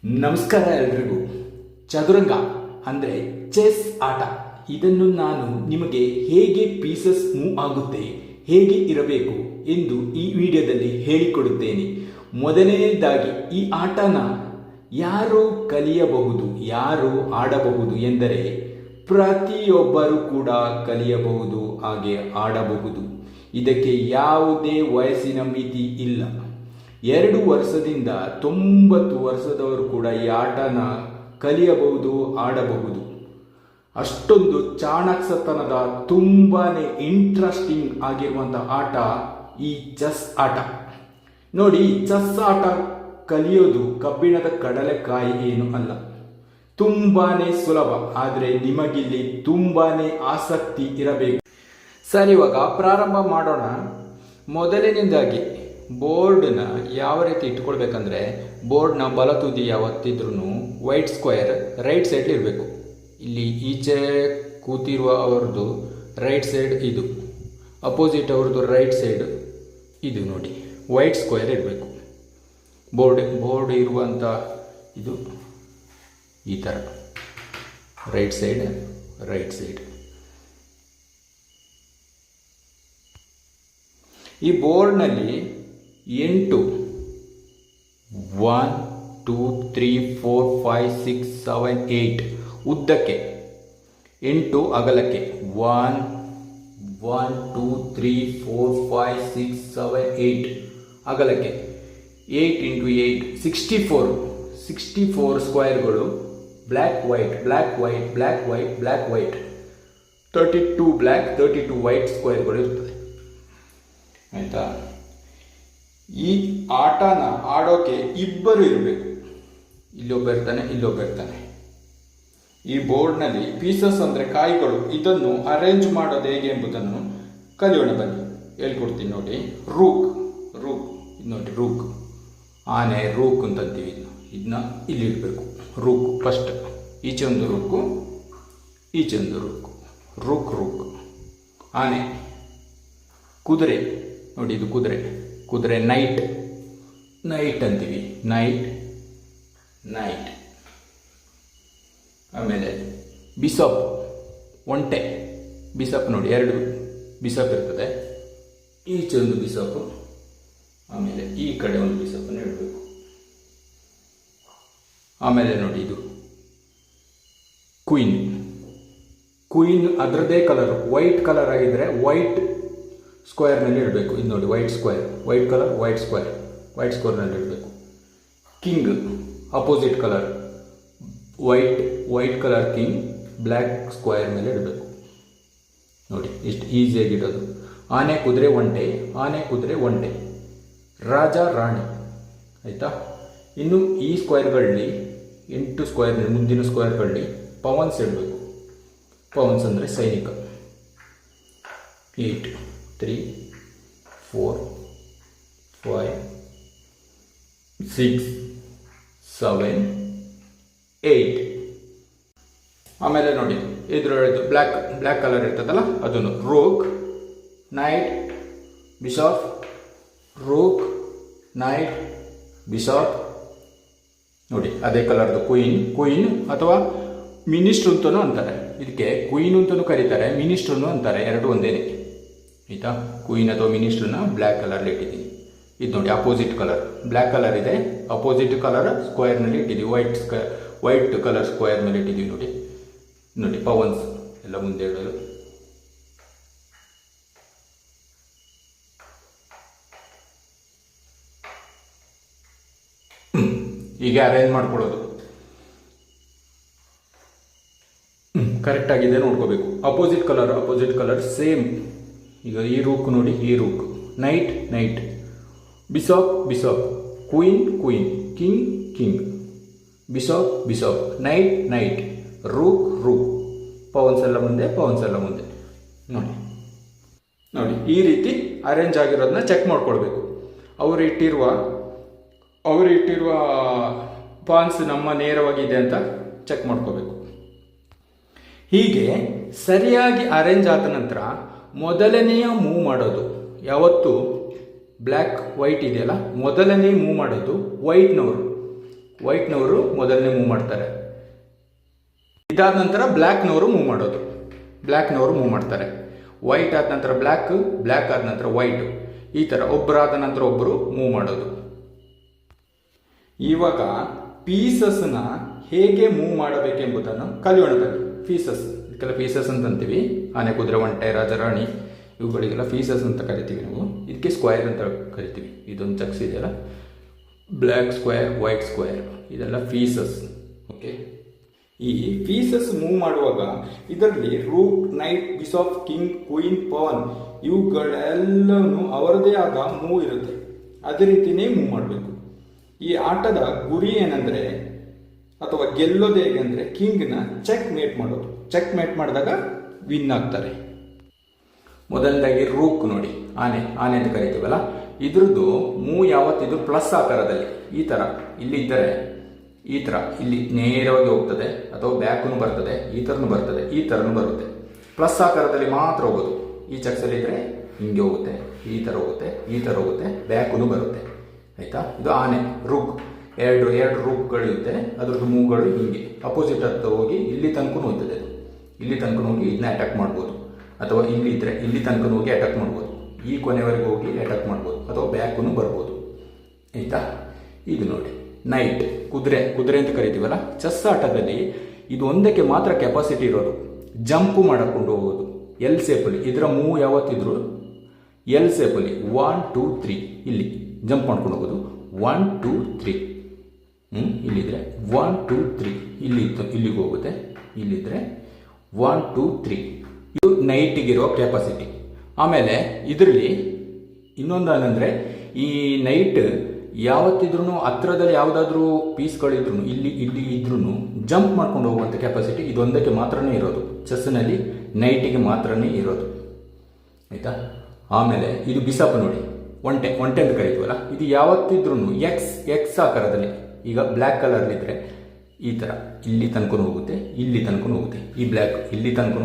ನಮಸ್ಕಾರ ಎಲ್ರಿಗೂ. ಚದುರಂಗ ಅಂದರೆ ಚೆಸ್ ಆಟ, ಇದನ್ನು ನಾನು ನಿಮಗೆ ಹೇಗೆ ಪೀಸಸ್ ಮೂವ್ ಆಗುತ್ತೆ, ಹೇಗೆ ಇರಬೇಕು ಎಂದು ಈ ವಿಡಿಯೋದಲ್ಲಿ ಹೇಳಿಕೊಡುತ್ತೇನೆ. ಮೊದಲನೇದಾಗಿ ಈ ಆಟನ ಯಾರು ಕಲಿಯಬಹುದು, ಯಾರು ಆಡಬಹುದು ಎಂದರೆ ಪ್ರತಿಯೊಬ್ಬರು ಕೂಡ ಕಲಿಯಬಹುದು, ಹಾಗೆ ಆಡಬಹುದು. ಇದಕ್ಕೆ ಯಾವುದೇ ವಯಸ್ಸಿನ ಮಿತಿ ಇಲ್ಲ. 2 ವರ್ಷದಿಂದ 90 ವರ್ಷದವರು ಕೂಡ ಈ ಆಟನ ಕಲಿಯಬಹುದು, ಆಡಬಹುದು. ಅಷ್ಟೊಂದು ಚಾಣಾಕ್ಷತನದ ತುಂಬಾನೇ ಇಂಟ್ರೆಸ್ಟಿಂಗ್ ಆಗಿರುವಂಥ ಆಟ ಈ ಚೆಸ್ ಆಟ. ನೋಡಿ, ಚೆಸ್ ಆಟ ಕಲಿಯೋದು ಕಬ್ಬಿಣದ ಕಡಲೆಕಾಯಿ ಏನು ಅಲ್ಲ, ತುಂಬಾನೇ ಸುಲಭ. ಆದರೆ ನಿಮಗಿಲ್ಲಿ ತುಂಬಾನೇ ಆಸಕ್ತಿ ಇರಬೇಕು. ಸರಿ, ಇವಾಗ ಪ್ರಾರಂಭ ಮಾಡೋಣ. ಮೊದಲನೇದಾಗಿ ಬೋರ್ಡ್ನ ಯಾವ ರೀತಿ ಇಟ್ಕೊಳ್ಬೇಕಂದ್ರೆ, ಬೋರ್ಡ್ನ ಬಲ ತುದಿ ಯಾವತ್ತಿದ್ರೂ ವೈಟ್ ಸ್ಕ್ವೇರ್ ರೈಟ್ ಸೈಡ್ ಇರಬೇಕು. ಇಲ್ಲಿ ಈಚೆ ಕೂತಿರುವ ಅವ್ರದ್ದು ರೈಟ್ ಸೈಡ್ ಇದು, ಅಪೋಸಿಟ್ ಅವ್ರದ್ದು ರೈಟ್ ಸೈಡ್ ಇದು. ನೋಡಿ, ವೈಟ್ ಸ್ಕ್ವೇರ್ ಇರಬೇಕು. ಬೋರ್ಡ್ ಇರುವಂಥ ಇದು ಈ ಥರ ರೈಟ್ ಸೈಡ್. ಈ ಬೋರ್ಡ್ನಲ್ಲಿ 8 1 2 3 4 5 6 7 8 ಉದ್ದಕ್ಕೆ, 8 ಅಗಲಕ್ಕೆ. 1 1 2 3 4 5 6 7 8 ಅಗಲಕ್ಕೆ. 8 × 8 64 ಸ್ಕ್ವೇರ್ಗಳು. ಬ್ಲ್ಯಾಕ್ ವೈಟ್ 32 ಬ್ಲ್ಯಾಕ್ 32 ವೈಟ್ ಸ್ಕ್ವೇರ್ಗಳು ಇರ್ತದೆ. ಆಯಿತಾ? ಈ ಆಟನ ಆಡೋಕೆ ಇಬ್ಬರು ಇರಬೇಕು. ಇಲ್ಲೊಬ್ಬ ಇರ್ತಾನೆ. ಈ ಬೋರ್ಡ್ನಲ್ಲಿ ಪೀಸಸ್ ಅಂದರೆ ಕಾಯಿಗಳು, ಇದನ್ನು ಅರೇಂಜ್ ಮಾಡೋದು ಹೇಗೆ ಎಂಬುದನ್ನು ಕಲಿಯೋಣ ಬನ್ನಿ, ಹೇಳ್ಕೊಡ್ತೀನಿ. ನೋಡಿ, ರೂಕ್ ನೋಡಿ, ರೂಕ್ ಆನೆ, ರೂಕ್ ಅಂತಂತೀವಿ. ಇದನ್ನ ಇಲ್ಲಿ ಇಡಬೇಕು. ರೂಕ್ ಫಸ್ಟ್, ಈಚೆ ಒಂದು ರೂಕು, ಈಚೆ ಒಂದು ರೂಕ್ ಆನೆ. ಕುದುರೆ ನೋಡಿ, ಇದು ಕುದುರೆ ನೈಟ್ ಅಂತೀವಿ. ನೈಟ್. ಆಮೇಲೆ ಬಿಷಪ್, ಒಂಟೆ. ಬಿಷಪ್ ನೋಡಿ, 2 ಬಿಷಪ್ ಇರ್ತದೆ. ಈಚೆ ಒಂದು ಬಿಷಪ್, ಆಮೇಲೆ ಈ ಕಡೆ ಒಂದು ಬಿಷಪ್ಪನ್ನು ಇಡಬೇಕು. ಆಮೇಲೆ ನೋಡಿ, ಇದು ಕ್ವೀನ್ ಅದರದ್ದೇ ಕಲರ್, ವೈಟ್ ಕಲರ್ ಆಗಿದ್ರೆ ವೈಟ್ ಸ್ಕ್ವೇರ್ನಲ್ಲಿ ಇಡಬೇಕು. ಇದು ನೋಡಿ, ವೈಟ್ ಸ್ಕ್ವೇರ್ನಲ್ಲಿ ಇಡಬೇಕು. King opposite colour, white colour king black square ಮೇಲೆ ಇಡಬೇಕು. ನೋಡಿ, ಇಷ್ಟು ಈಸಿಯಾಗಿ ಇಡೋದು. ಆನೆ ಕುದುರೆ ಒಂಟೆ, ರಾಜ ರಾಣಿ. ಆಯಿತಾ? ಇನ್ನು ಈ ಸ್ಕ್ವೇರ್ಗಳಲ್ಲಿ 8 ಸ್ಕ್ವೇರ್ನಲ್ಲಿ, ಮುಂದಿನ ಸ್ಕ್ವೇರ್ಗಳಲ್ಲಿ ಪವನ್ಸ್ ಇಡಬೇಕು. ಪವನ್ಸ್ ಅಂದರೆ ಸೈನಿಕ. 8 3 4 5 6 7 8. ಆಮೇಲೆ ನೋಡಿ, ಇದ್ರದ್ದು ಬ್ಲ್ಯಾಕ್ ಕಲರ್ ಇರ್ತದಲ್ಲ, ಅದನ್ನು rook knight bishop, rook knight bishop. ನೋಡಿ, ಅದೇ ಕಲರ್ದು ಕ್ವೀನ್ ಅಥವಾ ಮಿನಿಸ್ಟ್ರು ಅಂತಲೂ ಅಂತಾರೆ. ಇದಕ್ಕೆ ಕ್ವೀನ್ ಅಂತಲೂ ಕರೀತಾರೆ, ಮಿನಿಸ್ಟ್ರು ಅಂತಾರೆ, 2 ಒಂದೇನೆ. ಆಯಿತಾ? ಕ್ವೀನ್ ಅಥವಾ ಮಿನಿಸ್ಟ್ರನ್ನ ಬ್ಲ್ಯಾಕ್ ಕಲರ್ಲಿ ಇಟ್ಟಿದ್ದೀನಿ. ಇದು ನೋಡಿ, ಅಪೋಸಿಟ್ ಕಲರ್, ಬ್ಲ್ಯಾಕ್ ಕಲರ್ ಇದೆ, ಅಪೋಸಿಟ್ ಕಲರ್ ಸ್ಕ್ವೇರ್ನಲ್ಲಿ ಇಟ್ಟಿದ್ದೀವಿ. ವೈಟ್ ಕಲರ್ ಸ್ಕ್ವೇರ್ ಮೇಲೆ ಇಟ್ಟಿದ್ದೀವಿ. ನೋಡಿ ಪವನ್ಸ್ ಎಲ್ಲ ಮುಂದೆ ಇಡೋದು. ಹೀಗೆ ಅರೇಂಜ್ ಮಾಡ್ಕೊಳ್ಳೋದು. ಕರೆಕ್ಟ್ ಆಗಿದೆ ನೋಡ್ಕೋಬೇಕು. Opposite colour same. ಈಗ ಈ ರೂಕ್ ನೋಡಿ, ಈ rook knight, bishop, queen, king, bishop, knight, rook, pawns ಎಲ್ಲ ಮುಂದೆ. ನೋಡಿ, ಈ ರೀತಿ ಅರೇಂಜ್ ಆಗಿರೋದನ್ನ ಚೆಕ್ ಮಾಡ್ಕೊಳ್ಬೇಕು. ಅವರು ಇಟ್ಟಿರುವ ಪಾನ್ಸ್ ನಮ್ಮ ನೇರವಾಗಿದೆ ಅಂತ ಚೆಕ್ ಮಾಡ್ಕೋಬೇಕು. ಹೀಗೆ ಸರಿಯಾಗಿ ಅರೇಂಜ್ ಆದ ನಂತರ ಮೊದಲನೆಯ ಮೂವ್ ಮಾಡೋದು ಯಾವತ್ತು ಬ್ಲ್ಯಾಕ್ ವೈಟ್ ಇದೆಯಲ್ಲ, ಮೊದಲನೇ ಮೂವ್ ಮಾಡೋದು ವೈಟ್ನವರು. ವೈಟ್ನವರು ಮೊದಲನೇ ಮೂವ್ ಮಾಡ್ತಾರೆ. ಇದಾದ ನಂತರ ಬ್ಲ್ಯಾಕ್ನವರು ಮೂವ್ ಮಾಡೋದು. ಬ್ಲ್ಯಾಕ್ನವರು ಮೂವ್ ಮಾಡ್ತಾರೆ. ವೈಟ್ ಆದ ನಂತರ ಬ್ಲ್ಯಾಕ್, ಬ್ಲ್ಯಾಕ್ ಆದ ನಂತರ ವೈಟ್. ಈ ಥರ ಒಬ್ಬರಾದ ನಂತರ ಒಬ್ಬರು ಮೂವ್ ಮಾಡೋದು. ಇವಾಗ ಪೀಸಸ್ನ ಹೇಗೆ ಮೂವ್ ಮಾಡಬೇಕೆಂಬುದನ್ನು ಕಲಿಯೋಣ ಬನ್ನಿ. ಫೀಸಸ್, ಇದಕ್ಕೆಲ್ಲ ಫೀಸಸ್ ಅಂತ ಅಂತೀವಿ. ಆನೆ, ಕುದುರೆ, ಒಂಟೆ, ರಾಜ, ರಾಣಿ ಇವುಗಳಿಗೆಲ್ಲ ಫೀಸಸ್ ಅಂತ ಕರಿತೀವಿ ನಾವು. ಇದಕ್ಕೆ ಸ್ಕ್ವೇರ್ ಅಂತ ಕರಿತೀವಿ. ಇದೊಂದು ಚಕ್ಸ್ ಇದೆಯಲ್ಲ, ಬ್ಲ್ಯಾಕ್ ಸ್ಕ್ವೇರ್, ವೈಟ್ ಸ್ಕ್ವೇರ್, ಇದೆಲ್ಲ ಫೀಸಸ್. ಓಕೆ, ಈ ಫೀಸಸ್ ಮೂವ್ ಮಾಡುವಾಗ ಇದರಲ್ಲಿ rook, knight, bishop, king, queen, pawn ಇವುಗಳೆಲ್ಲನೂ ಅವರದೇ ಆದ ಮೂವ್ ಇರುತ್ತೆ. ಅದೇ ರೀತಿಯೇ ಮೂವ್ ಮಾಡಬೇಕು. ಈ ಆಟದ ಗುರಿ ಏನಂದ್ರೆ ಅಥವಾ ಗೆಲ್ಲೋದು ಹೇಗೆ ಅಂದರೆ ಕಿಂಗ್ನ ಚೆಕ್ ಮೇಟ್ ಮಾಡೋದು. ಚೆಕ್ ಮೇಟ್ ಮಾಡಿದಾಗ ವಿನ್ ಆಗ್ತಾರೆ. ಮೊದಲನೇದಾಗಿ ರೂಕ್ ನೋಡಿ, ಆನೆ ಅಂತ ಕರಿತೀವಲ್ಲ, ಇದ್ರದ್ದು ಮೂವ್ ಯಾವತ್ತಿದ್ರು ಪ್ಲಸ್ ಆಕಾರದಲ್ಲಿ ಈ ಥರ ಇಲ್ಲಿ ಇದ್ದರೆ ಈ ಥರ ಇಲ್ಲಿ ನೇರವಾಗಿ ಹೋಗ್ತದೆ, ಅಥವಾ ಬ್ಯಾಕ್ನು ಬರ್ತದೆ, ಈ ಥರನೂ ಬರ್ತದೆ, ಈ ಥರನೂ ಬರುತ್ತೆ. ಪ್ಲಸ್ ಆಕಾರದಲ್ಲಿ ಮಾತ್ರ ಹೋಗೋದು. ಈ ಚಕ್ಸಲ್ಲಿ ಇದ್ದರೆ ಹಿಂಗೆ ಹೋಗುತ್ತೆ, ಈ ಥರ ಹೋಗುತ್ತೆ, ಈ ಥರ ಹೋಗುತ್ತೆ, ಬ್ಯಾಕ್ನು ಬರುತ್ತೆ. ಆಯಿತಾ? ಇದು ಆನೆ, ರೂಕ್. ಎರಡು ರೂಕ್ಗಳಿರುತ್ತೆ. ಅದ್ರದ್ದು ಮೂವ್ಗಳು ಹಿಂಗೆ ಅಪೋಸಿಟ್ ಹತ್ರ ಹೋಗಿ ಇಲ್ಲಿ ತನಕ ಹೋಗ್ತದೆ. ಅದು ಇಲ್ಲಿ ತನಕ ಹೋಗಿ ಇದನ್ನ ಅಟ್ಯಾಕ್ ಮಾಡ್ಬೋದು, ಅಥವಾ ಇಲ್ಲಿ ಇದ್ದರೆ ಇಲ್ಲಿ ತನಕ ಹೋಗಿ ಅಟ್ಯಾಕ್ ಮಾಡ್ಬೋದು, ಈ ಕೊನೆವರೆಗೆ ಹೋಗಿ ಅಟ್ಯಾಕ್ ಮಾಡ್ಬೋದು, ಅಥವಾ ಬ್ಯಾಕ್ನು ಬರ್ಬೋದು. ಆಯಿತಾ? ಇದು ನೋಡಿ ನೈಟ್, ಕುದುರೆ ಅಂತ ಕರಿತೀವಲ್ಲ. ಚೆಸ್ ಆಟದಲ್ಲಿ ಇದು ಒಂದಕ್ಕೆ ಮಾತ್ರ ಕೆಪಾಸಿಟಿ ಇರೋದು. ಜಂಪ್ ಮಾಡಿಕೊಂಡು ಹೋಗೋದು ಎಲ್ ಸೇಪಲ್ಲಿ. ಇದರ ಮೂವ್ ಯಾವತ್ತಿದ್ರು ಎಲ್ ಸೇಪಲ್ಲಿ 1 2 3 ಇಲ್ಲಿ ಜಂಪ್ ಮಾಡ್ಕೊಂಡು ಹೋಗೋದು. 1 2 3 ಇಲ್ಲಿದ್ರೆ 1 2 3 ಇಲ್ಲಿಗೆ ಹೋಗುತ್ತೆ. ಇಲ್ಲಿದ್ರೆ 1 2 3 ಇದು ನೈಟಿಗಿರೋ ಕೆಪಾಸಿಟಿ. ಆಮೇಲೆ ಇದರಲ್ಲಿ ಇನ್ನೊಂದು ಏನಂದರೆ, ಈ ನೈಟ್ ಯಾವತ್ತಿದ್ರೂ ಹತ್ರದಲ್ಲಿ ಯಾವುದಾದ್ರೂ ಪೀಸ್ಗಳಿದ್ರು ಇಲ್ಲಿ ಇದ್ರೂ ಜಂಪ್ ಮಾಡ್ಕೊಂಡು ಹೋಗುವಂಥ ಕೆಪಾಸಿಟಿ ಇದೊಂದಕ್ಕೆ ಮಾತ್ರನೇ ಇರೋದು. ಚೆಸ್ನಲ್ಲಿ ನೈಟಿಗೆ ಮಾತ್ರನೇ ಇರೋದು. ಆಯಿತಾ? ಆಮೇಲೆ ಇದು ಬಿಷಪ್ ನೋಡಿ, ಒಂಟೆ ಅಂತ ಕರಿತೀವಲ್ಲ. ಇದು ಯಾವತ್ತಿದ್ರೂ ಎಕ್ಸ್ ಆಕಾರದಲ್ಲಿ, ಈಗ ಬ್ಲ್ಯಾಕ್ ಕಲರ್ಲಿದ್ರೆ ಈ ಥರ ಇಲ್ಲಿ ತನಕ ಹೋಗುತ್ತೆ, ಇಲ್ಲಿ ತನಕ ಹೋಗುತ್ತೆ. ಈ ಬ್ಲ್ಯಾಕ್ ಇಲ್ಲಿ ತನಕ